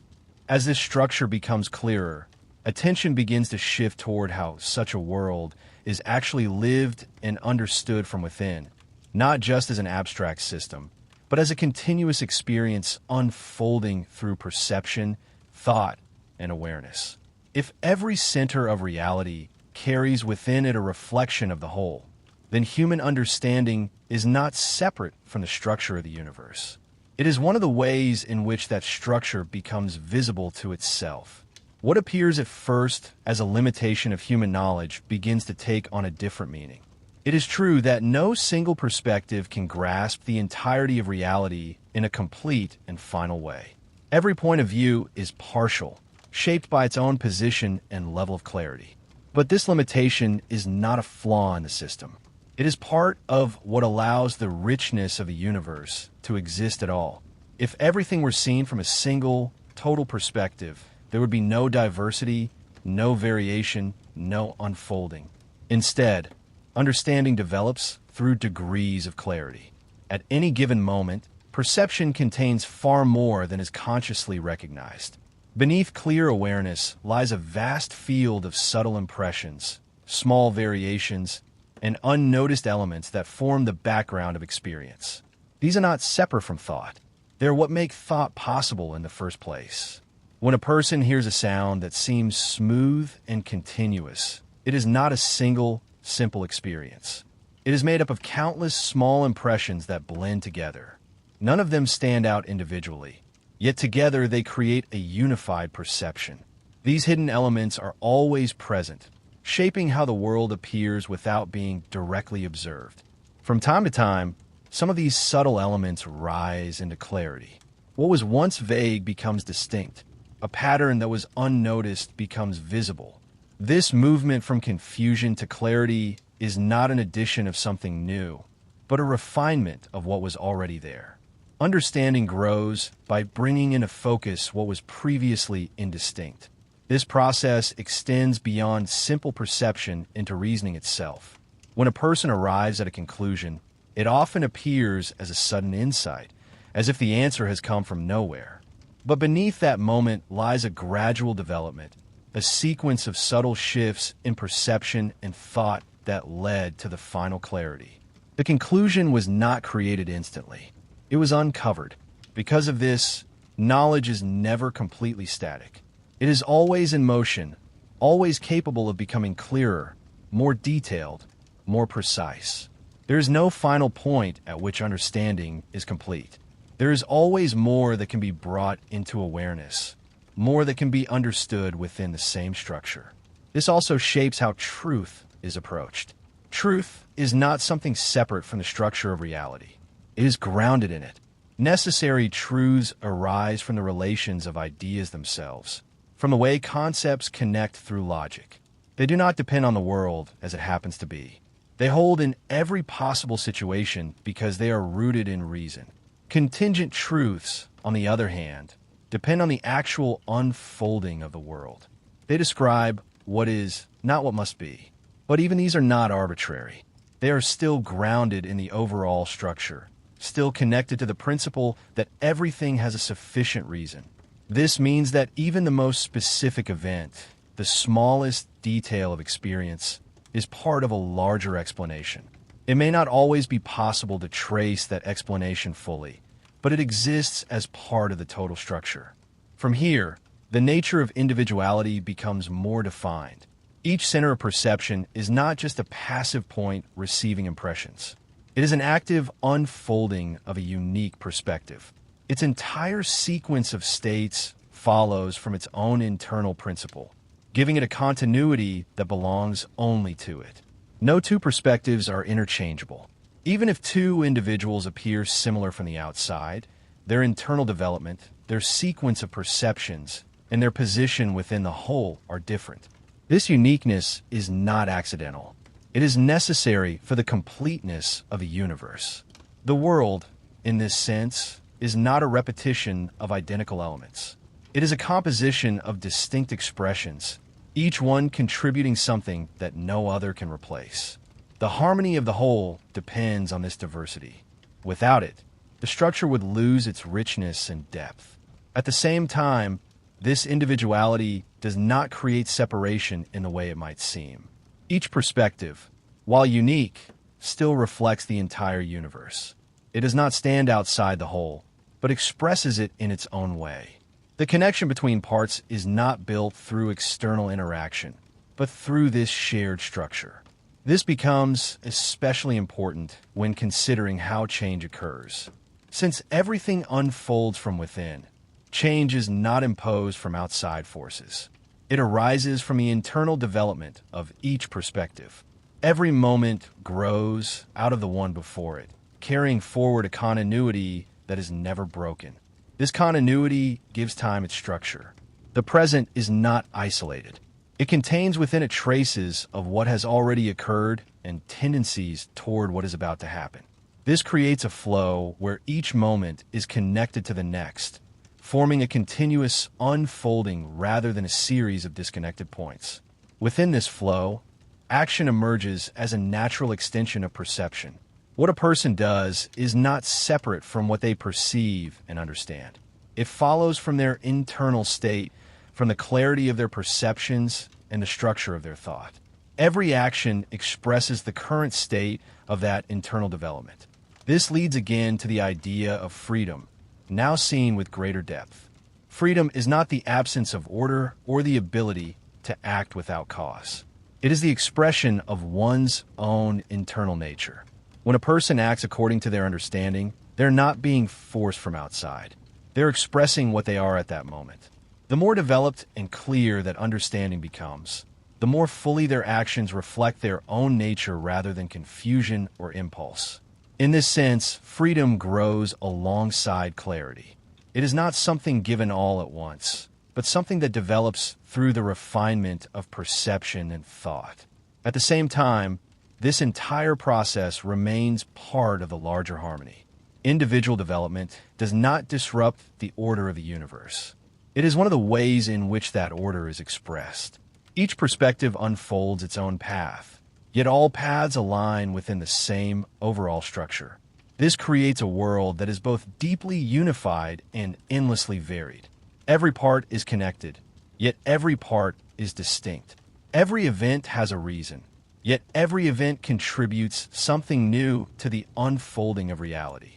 As this structure becomes clearer, attention begins to shift toward how such a world is actually lived and understood from within, not just as an abstract system, but as a continuous experience unfolding through perception, thought, and awareness. If every center of reality carries within it a reflection of the whole, then human understanding is not separate from the structure of the universe. It is one of the ways in which that structure becomes visible to itself. What appears at first as a limitation of human knowledge begins to take on a different meaning. It is true that no single perspective can grasp the entirety of reality in a complete and final way. Every point of view is partial, shaped by its own position and level of clarity. But this limitation is not a flaw in the system. It is part of what allows the richness of a universe to exist at all. If everything were seen from a single, total perspective, there would be no diversity, no variation, no unfolding. Instead, understanding develops through degrees of clarity. At any given moment, perception contains far more than is consciously recognized. Beneath clear awareness lies a vast field of subtle impressions, small variations, and unnoticed elements that form the background of experience. These are not separate from thought. They're what make thought possible in the first place. When a person hears a sound that seems smooth and continuous, it is not a single, simple experience. It is made up of countless small impressions that blend together. None of them stand out individually, yet together they create a unified perception. These hidden elements are always present, shaping how the world appears without being directly observed. From time to time, some of these subtle elements rise into clarity. What was once vague becomes distinct. A pattern that was unnoticed becomes visible. This movement from confusion to clarity is not an addition of something new, but a refinement of what was already there. Understanding grows by bringing into focus what was previously indistinct. This process extends beyond simple perception into reasoning itself. When a person arrives at a conclusion, it often appears as a sudden insight, as if the answer has come from nowhere. But beneath that moment lies a gradual development, a sequence of subtle shifts in perception and thought that led to the final clarity. The conclusion was not created instantly. It was uncovered. Because of this, knowledge is never completely static. It is always in motion, always capable of becoming clearer, more detailed, more precise. There is no final point at which understanding is complete. There is always more that can be brought into awareness, more that can be understood within the same structure. This also shapes how truth is approached. Truth is not something separate from the structure of reality. It is grounded in it. Necessary truths arise from the relations of ideas themselves, from the way concepts connect through logic. They do not depend on the world as it happens to be. They hold in every possible situation because they are rooted in reason. Contingent truths, on the other hand, depend on the actual unfolding of the world. They describe what is, not what must be. But even these are not arbitrary. They are still grounded in the overall structure, still connected to the principle that everything has a sufficient reason. This means that even the most specific event, the smallest detail of experience, is part of a larger explanation. It may not always be possible to trace that explanation fully, but it exists as part of the total structure. From here, the nature of individuality becomes more defined. Each center of perception is not just a passive point receiving impressions. It is an active unfolding of a unique perspective. Its entire sequence of states follows from its own internal principle, giving it a continuity that belongs only to it. No two perspectives are interchangeable. Even if two individuals appear similar from the outside, their internal development, their sequence of perceptions, and their position within the whole are different. This uniqueness is not accidental. It is necessary for the completeness of a universe. The world, in this sense, is not a repetition of identical elements. It is a composition of distinct expressions, each one contributing something that no other can replace. The harmony of the whole depends on this diversity. Without it, the structure would lose its richness and depth. At the same time, this individuality does not create separation in the way it might seem. Each perspective, while unique, still reflects the entire universe. It does not stand outside the whole, but expresses it in its own way. The connection between parts is not built through external interaction, but through this shared structure. This becomes especially important when considering how change occurs. Since everything unfolds from within, change is not imposed from outside forces. It arises from the internal development of each perspective. Every moment grows out of the one before it, carrying forward a continuity that is never broken. This continuity gives time its structure. The present is not isolated. It contains within it traces of what has already occurred and tendencies toward what is about to happen. This creates a flow where each moment is connected to the next, forming a continuous unfolding rather than a series of disconnected points. Within this flow, action emerges as a natural extension of perception. What a person does is not separate from what they perceive and understand. It follows from their internal state, from the clarity of their perceptions and the structure of their thought. Every action expresses the current state of that internal development. This leads again to the idea of freedom, now seen with greater depth. Freedom is not the absence of order or the ability to act without cause. It is the expression of one's own internal nature. When a person acts according to their understanding, they're not being forced from outside. They're expressing what they are at that moment. The more developed and clear that understanding becomes, the more fully their actions reflect their own nature rather than confusion or impulse. In this sense, freedom grows alongside clarity. It is not something given all at once, but something that develops through the refinement of perception and thought. At the same time, this entire process remains part of the larger harmony. Individual development does not disrupt the order of the universe. It is one of the ways in which that order is expressed. Each perspective unfolds its own path, yet all paths align within the same overall structure. This creates a world that is both deeply unified and endlessly varied. Every part is connected, yet every part is distinct. Every event has a reason, yet every event contributes something new to the unfolding of reality.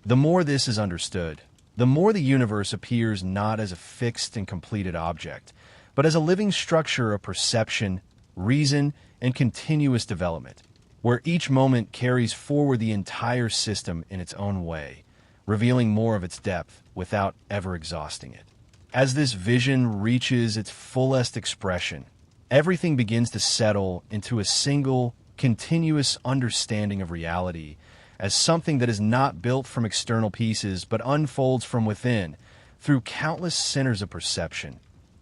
The more this is understood, the more the universe appears not as a fixed and completed object, but as a living structure of perception, reason, and continuous development, where each moment carries forward the entire system in its own way, revealing more of its depth without ever exhausting it. As this vision reaches its fullest expression, everything begins to settle into a single, continuous understanding of reality as something that is not built from external pieces but unfolds from within through countless centers of perception,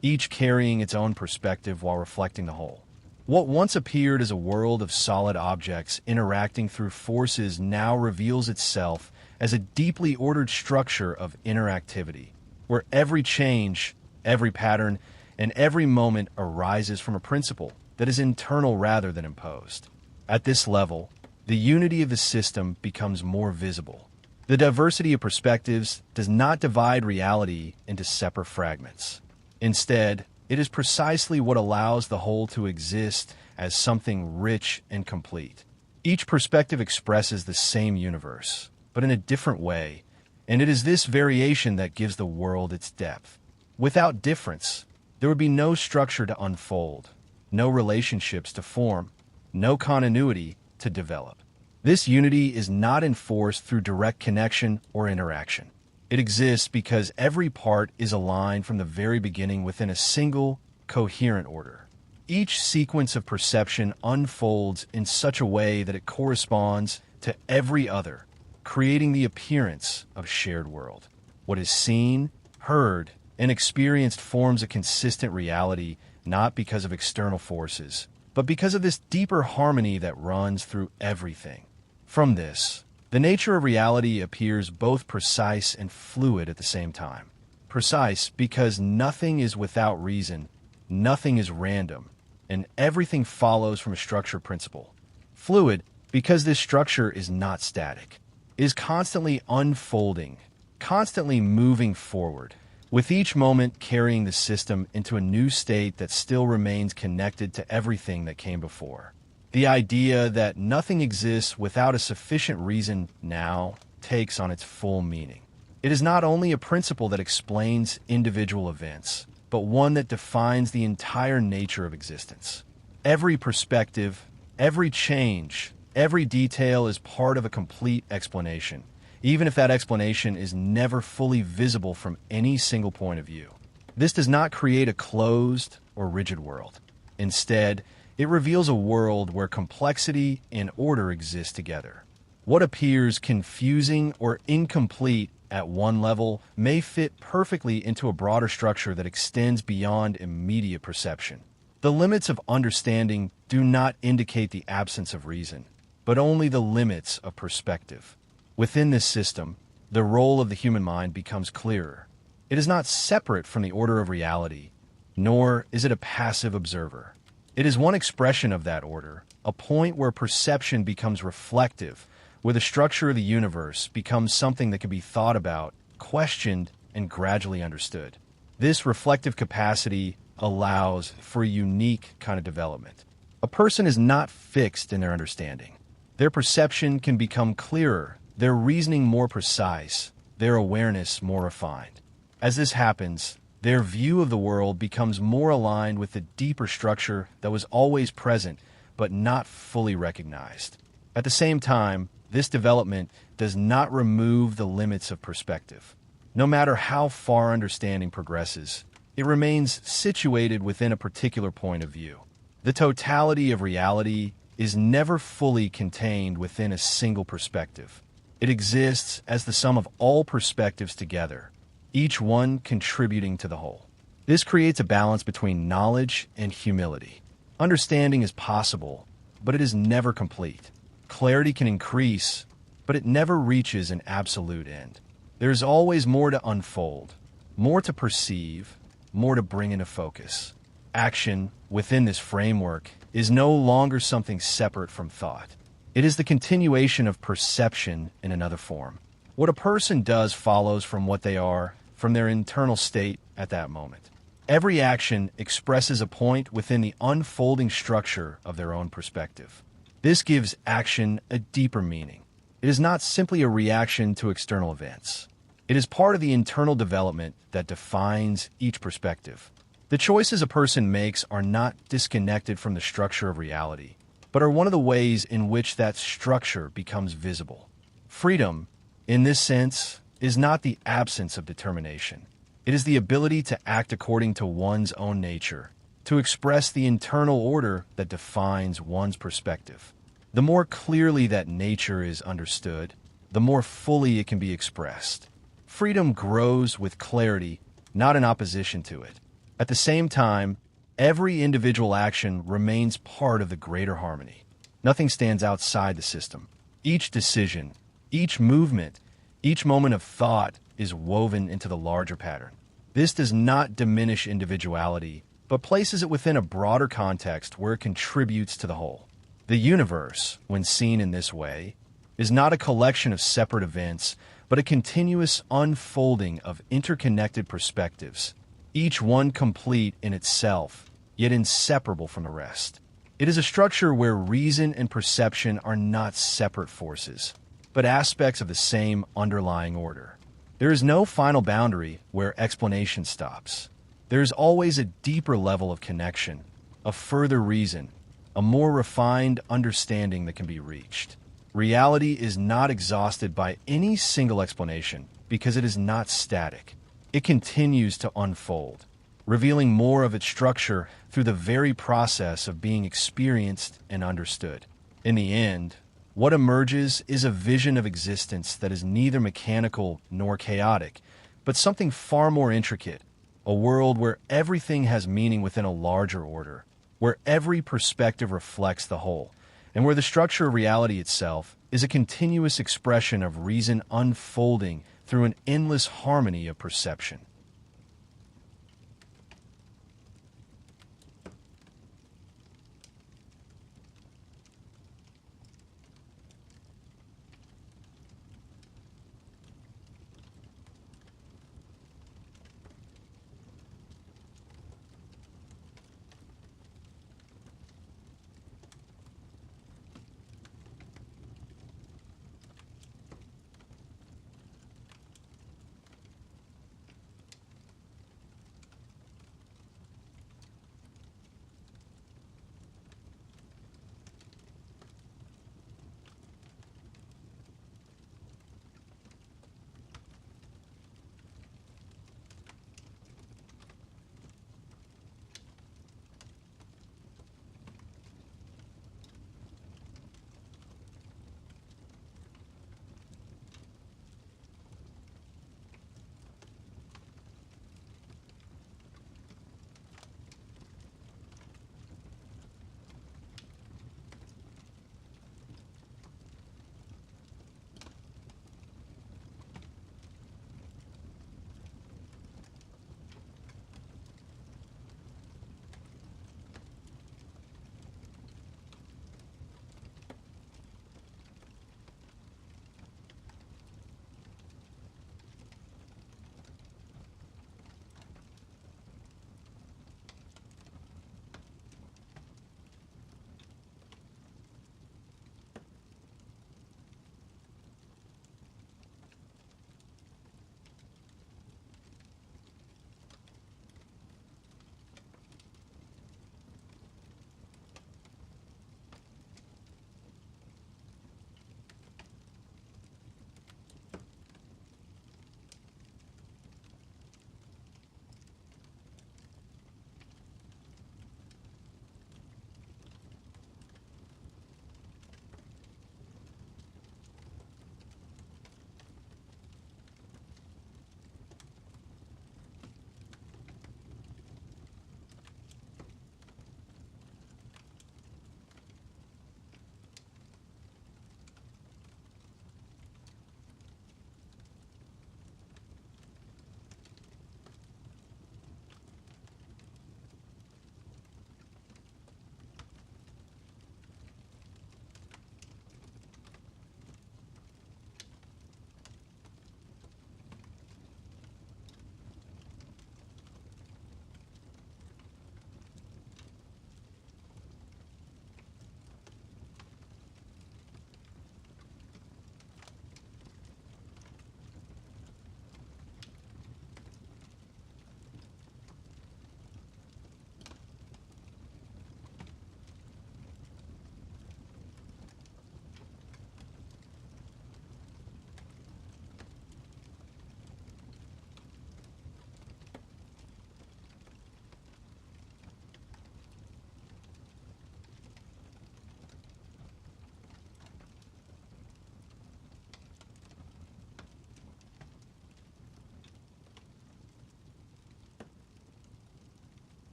each carrying its own perspective while reflecting the whole. What once appeared as a world of solid objects interacting through forces now reveals itself as a deeply ordered structure of interactivity, where every change, every pattern, and every moment arises from a principle that is internal rather than imposed. At this level, the unity of the system becomes more visible. The diversity of perspectives does not divide reality into separate fragments. Instead, it is precisely what allows the whole to exist as something rich and complete. Each perspective expresses the same universe, but in a different way, and it is this variation that gives the world its depth. Without difference, there would be no structure to unfold, no relationships to form, no continuity to develop. This unity is not enforced through direct connection or interaction. It exists because every part is aligned from the very beginning within a single, coherent order. Each sequence of perception unfolds in such a way that it corresponds to every other, creating the appearance of shared world. What is seen, heard, and experienced forms a consistent reality, not because of external forces, but because of this deeper harmony that runs through everything. From this, the nature of reality appears both precise and fluid at the same time. Precise because nothing is without reason, nothing is random, and everything follows from a structure principle. Fluid because this structure is not static, is constantly unfolding, constantly moving forward, with each moment carrying the system into a new state that still remains connected to everything that came before. The idea that nothing exists without a sufficient reason now takes on its full meaning. It is not only a principle that explains individual events, but one that defines the entire nature of existence. Every perspective, every change, every detail is part of a complete explanation, even if that explanation is never fully visible from any single point of view. This does not create a closed or rigid world. Instead, it reveals a world where complexity and order exist together. What appears confusing or incomplete at one level may fit perfectly into a broader structure that extends beyond immediate perception. The limits of understanding do not indicate the absence of reason, but only the limits of perspective. Within this system, the role of the human mind becomes clearer. It is not separate from the order of reality, nor is it a passive observer. It is one expression of that order, a point where perception becomes reflective, where the structure of the universe becomes something that can be thought about, questioned, and gradually understood. This reflective capacity allows for a unique kind of development. A person is not fixed in their understanding. Their perception can become clearer, their reasoning more precise, their awareness more refined. As this happens, their view of the world becomes more aligned with the deeper structure that was always present but not fully recognized. At the same time, this development does not remove the limits of perspective. No matter how far understanding progresses, it remains situated within a particular point of view. The totality of reality is never fully contained within a single perspective. It exists as the sum of all perspectives together, each one contributing to the whole. This creates a balance between knowledge and humility. Understanding is possible, but it is never complete. Clarity can increase, but it never reaches an absolute end. There is always more to unfold, more to perceive, more to bring into focus. Action, within this framework, is no longer something separate from thought. It is the continuation of perception in another form. What a person does follows from what they are, from their internal state at that moment. Every action expresses a point within the unfolding structure of their own perspective. This gives action a deeper meaning. It is not simply a reaction to external events. It is part of the internal development that defines each perspective. The choices a person makes are not disconnected from the structure of reality, but are one of the ways in which that structure becomes visible. Freedom, in this sense, is not the absence of determination. It is the ability to act according to one's own nature, to express the internal order that defines one's perspective. The more clearly that nature is understood, the more fully it can be expressed. Freedom grows with clarity, not in opposition to it. At the same time, every individual action remains part of the greater harmony. Nothing stands outside the system. Each decision, each movement, each moment of thought is woven into the larger pattern. This does not diminish individuality, but places it within a broader context where it contributes to the whole. The universe, when seen in this way, is not a collection of separate events, but a continuous unfolding of interconnected perspectives, each one complete in itself, yet inseparable from the rest. It is a structure where reason and perception are not separate forces, but aspects of the same underlying order. There is no final boundary where explanation stops. There is always a deeper level of connection, a further reason, a more refined understanding that can be reached. Reality is not exhausted by any single explanation because it is not static. It continues to unfold, revealing more of its structure through the very process of being experienced and understood. In the end, what emerges is a vision of existence that is neither mechanical nor chaotic, but something far more intricate, a world where everything has meaning within a larger order, where every perspective reflects the whole, and where the structure of reality itself is a continuous expression of reason unfolding through an endless harmony of perception.